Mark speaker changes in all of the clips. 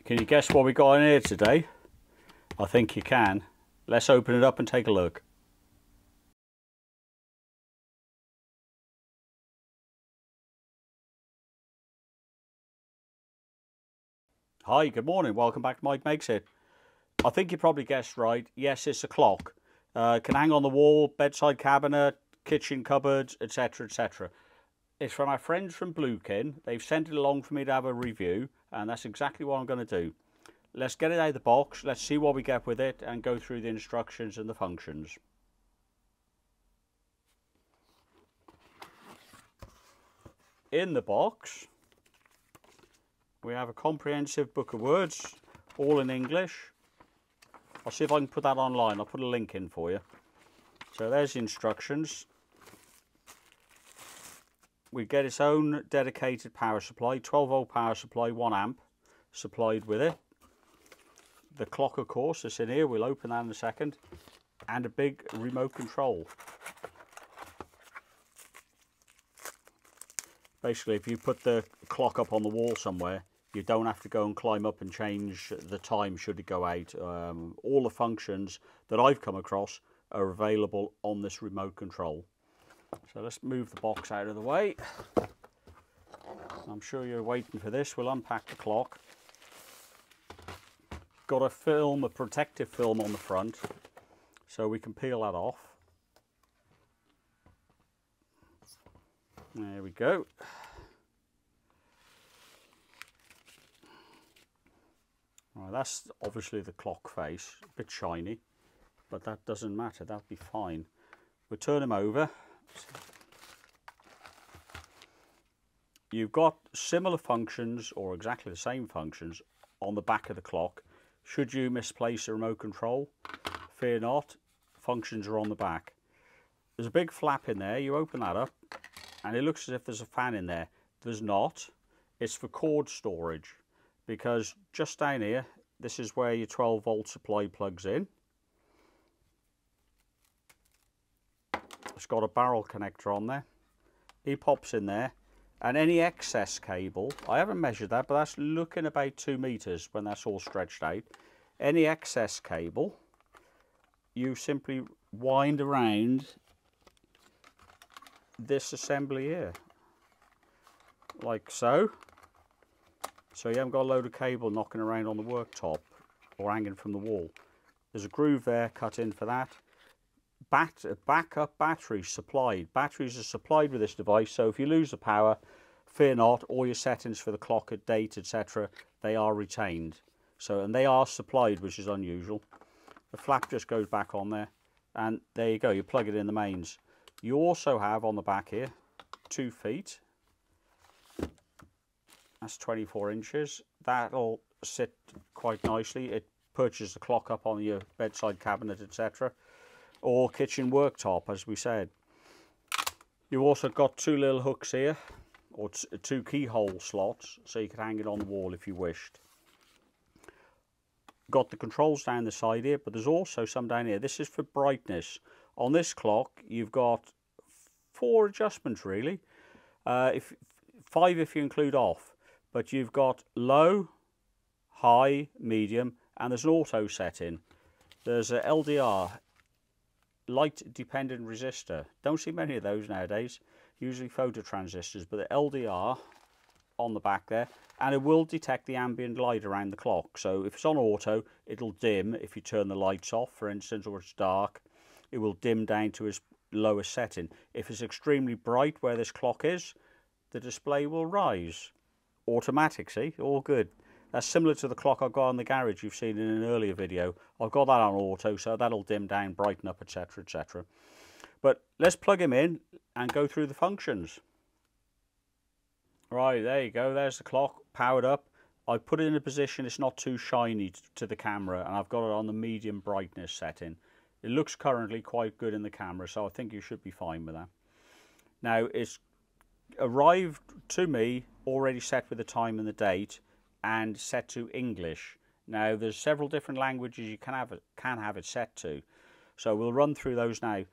Speaker 1: Can you guess what we got in here today? I think you can. Let's open it up and take a look. Hi, good morning. Welcome back to Mike Makes It. I think you probably guessed right. Yes, it's a clock. Can hang on the wall, bedside cabinet, kitchen cupboards, etc, etc. It's from our friends from Bluekin. They've sent it along for me to have a review, and that's exactly what I'm going to do. Let's get it out of the box, let's see what we get with it, and go through the instructions and the functions. In the box, we have a comprehensive book of words, all in English. I'll see if I can put that online. I'll put a link in for you. So there's the instructions. We get its own dedicated power supply, 12-volt power supply, 1 amp supplied with it. The clock, of course, is in here. We'll open that in a second. And a big remote control. Basically, if you put the clock up on the wall somewhere, you don't have to go and climb up and change the time should it go out. All the functions that I've come across are available on this remote control. So let's move the box out of the way. I'm sure you're waiting for this. We'll unpack the clock. Got a film, a protective film on the front, so we can peel that off. There we go. Right, that's obviously the clock face, a bit shiny, but that doesn't matter, that'll be fine. We'll turn him over. You've got similar functions, or exactly the same functions, on the back of the clock. Should you misplace a remote control, fear not, functions are on the back. There's a big flap in there. You open that up and it looks as if there's a fan in there. There's not. It's for cord storage, because just down here, this is where your 12-volt supply plugs in. It's got a barrel connector on there. He pops in there. And any excess cable, I haven't measured that, but that's looking about 2 meters when that's all stretched out. Any excess cable, you simply wind around this assembly here, like so. So you haven't got a load of cable knocking around on the worktop or hanging from the wall. There's a groove there cut in for that. Backup batteries supplied. Batteries are supplied with this device, so if you lose the power, fear not, all your settings for the clock, at date, etc., they are retained. So, and they are supplied, which is unusual. The flap just goes back on there, and there you go, you plug it in the mains. You also have on the back here 2 feet. That's 24 inches. That'll sit quite nicely. It perches the clock up on your bedside cabinet, etc., or kitchen worktop, as we said. You've also got 2 little hooks here, or 2 keyhole slots, so you can hang it on the wall if you wished. Got the controls down the side here, but there's also some down here. This is for brightness. On this clock, you've got 4 adjustments really, 5 if you include off, but you've got low, high, medium, and there's an auto setting. There's a LDR, light dependent resistor. Don't see many of those nowadays, usually photo transistors, but the LDR on the back there, and it will detect the ambient light around the clock. So if it's on auto, it'll dim if you turn the lights off, for instance, or it's dark, it will dim down to its lowest setting. If it's extremely bright where this clock is, the display will rise. Automatic, see, all good. That's similar to the clock I've got in the garage you've seen in an earlier video. I've got that on auto, so that'll dim down, brighten up, etc, etc. But let's plug him in and go through the functions. Right, there you go, there's the clock, powered up. I put it in a position it's not too shiny to the camera, and I've got it on the medium brightness setting. It looks currently quite good in the camera, so I think you should be fine with that. Now, it's arrived to me already set with the time and the date, and set to English. Now there's several different languages you can have it set to, so we'll run through those now.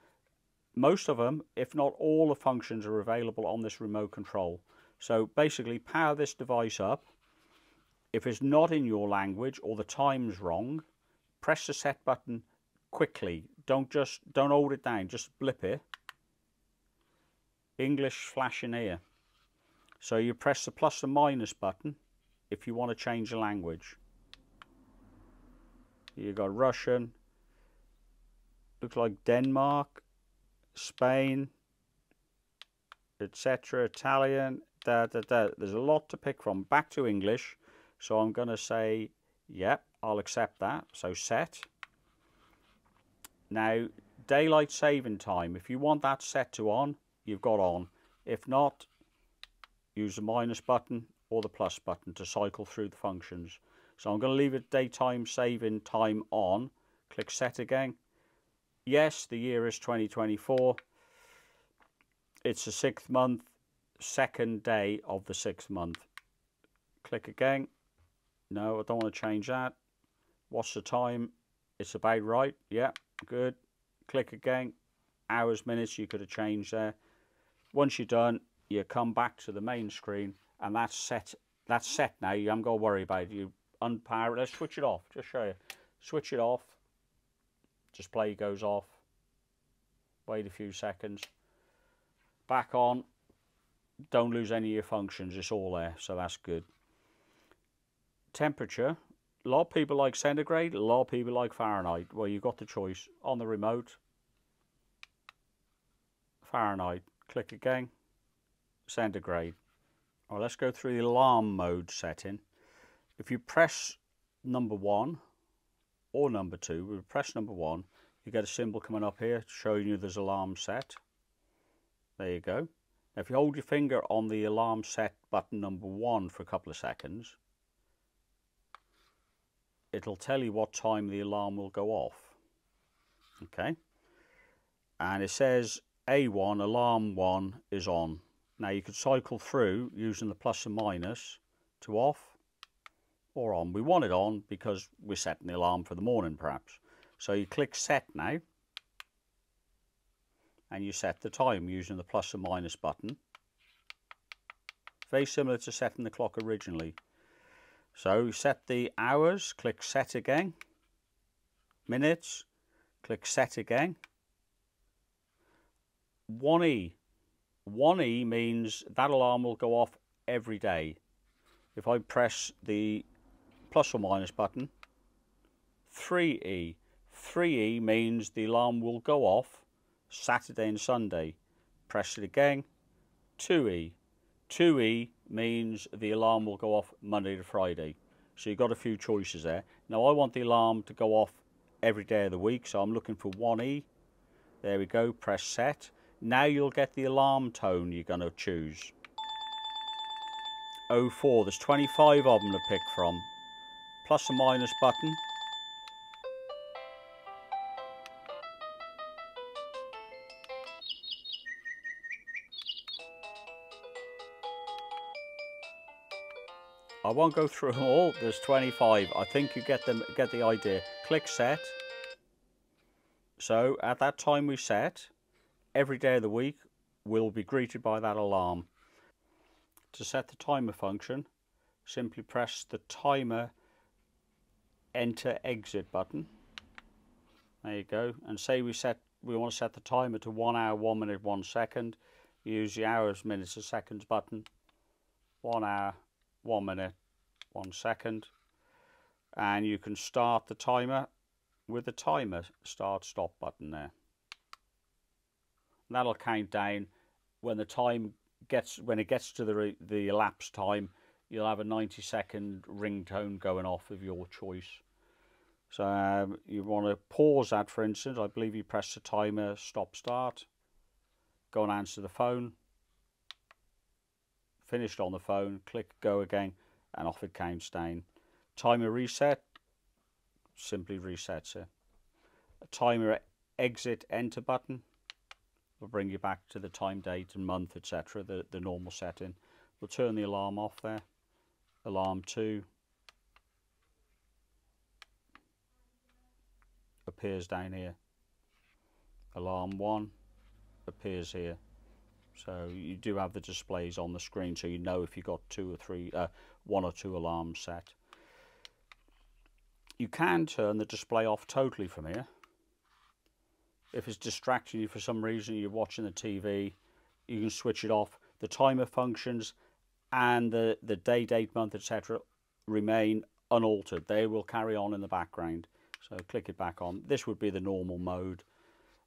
Speaker 1: Most of them, if not all the functions, are available on this remote control. So basically power this device up, If it's not in your language or the time's wrong, press the set button quickly. Don't hold it down, just blip it. English flashing here. So you press the plus and minus button if you want to change the language. You got Russian, looks like Denmark, Spain, etc. Italian, There's a lot to pick from. Back to English. So I'm going to say, yep, I'll accept that. So set. Now, daylight saving time. If you want that set to on, you've got on. If not, use the minus button or the plus button to cycle through the functions. So I'm going to leave it daytime saving time on. Click set again. Yes, the year is 2024. It's the 6th month, 2nd day of the 6th month. Click again. No, I don't want to change that. What's the time? It's about right. Yeah, good. Click again. Hours, minutes, you could have changed there. Once you're done, you come back to the main screen and that's set. That's set now. You haven't got to worry about it. You unpower it. Let's switch it off. Just show you. Switch it off. Display goes off. Wait a few seconds. Back on. Don't lose any of your functions. It's all there, so that's good. Temperature. A lot of people like centigrade. A lot of people like Fahrenheit. Well, you've got the choice on the remote. Fahrenheit. Click again. Centigrade. All right, let's go through the alarm mode setting. If you press number 1 or number 2, we press number 1, you get a symbol coming up here showing you there's alarm set. There you go. Now, if you hold your finger on the alarm set button number 1 for a couple of seconds, it'll tell you what time the alarm will go off. Okay. And it says A1, alarm 1 is on. Now you could cycle through using the plus and minus to off or on. We want it on because we're setting the alarm for the morning perhaps. So you click set now and you set the time using the plus and minus button. Very similar to setting the clock originally. So you set the hours, click set again. Minutes, click set again. 1E. 1E means that alarm will go off every day. If I press the plus or minus button, 3E. 3E means the alarm will go off Saturday and Sunday. Press it again, 2E. 2E means the alarm will go off Monday to Friday. So you've got a few choices there. Now I want the alarm to go off every day of the week, so I'm looking for 1E. There we go, press set. Now you'll get the alarm tone you're going to choose. 04, there's 25 of them to pick from. Plus or minus button. I won't go through them all, there's 25. I think you get the idea. Click set. So at that time we set, every day of the week we'll be greeted by that alarm. To set the timer function, simply press the timer enter exit button. There you go. And say we want to set the timer to 1 hour, 1 minute, 1 second. Use the hours, minutes and seconds button. 1 hour, 1 minute, 1 second. And you can start the timer with the timer start stop button there. And that'll count down when it gets to the elapsed time. You'll have a 90-second ringtone going off of your choice. So you want to pause that, for instance. I believe you press the timer stop start. Go and answer the phone. Finished on the phone. Click go again, and off it counts down. Timer reset. Simply resets it. A timer exit enter button will bring you back to the time, date and month, etc. The normal setting. We'll turn the alarm off there. Alarm 2 appears down here. Alarm 1 appears here. So you do have the displays on the screen, so you know if you've got 1 or 2 alarms set. You can turn the display off totally from here. If it's distracting you for some reason, you're watching the TV, you can switch it off. The timer functions and the day, date, month, etc. remain unaltered. They will carry on in the background. So click it back on. This would be the normal mode.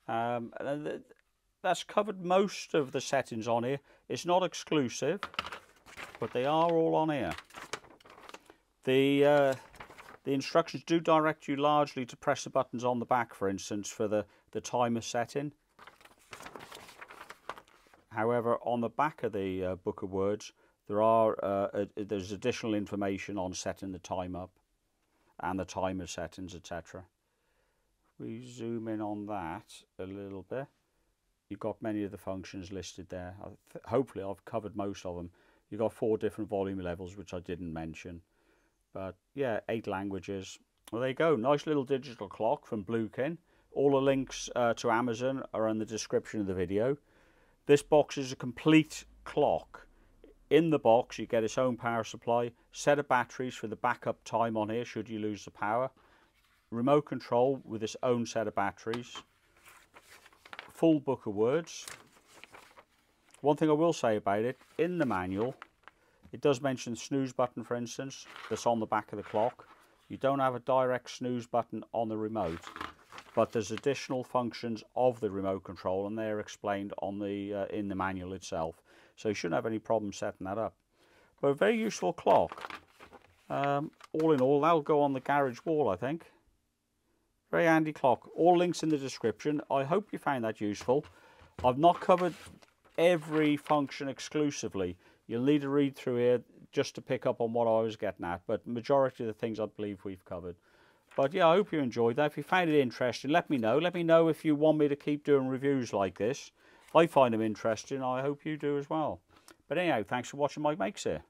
Speaker 1: That's covered most of the settings on here. It's not exclusive, but they are all on here. The instructions do direct you largely to press the buttons on the back, for instance, for the timer setting. However, on the back of the book of words, there's additional information on setting the time up and the timer settings, etc. We zoom in on that a little bit. You've got many of the functions listed there. Hopefully I've covered most of them. You've got 4 different volume levels, which I didn't mention. But yeah, 8 languages. Well, there you go. Nice little digital clock from Bluekin. All the links to Amazon are in the description of the video. This box is a complete clock. In the box you get its own power supply, set of batteries for the backup time on here should you lose the power, remote control with its own set of batteries, full book of words. One thing I will say about it, in the manual it does mention the snooze button, for instance, that's on the back of the clock. You don't have a direct snooze button on the remote, but there's additional functions of the remote control and they're explained on the in the manual itself. So you shouldn't have any problem setting that up. But a very useful clock. All in all, that'll go on the garage wall, I think. Very handy clock. All links in the description. I hope you found that useful. I've not covered every function exclusively. You'll need to read through here just to pick up on what I was getting at. But majority of the things I believe we've covered. But yeah, I hope you enjoyed that. If you found it interesting, let me know. Let me know if you want me to keep doing reviews like this. I find them interesting. I hope you do as well. But anyhow, thanks for watching Mike Makes Here.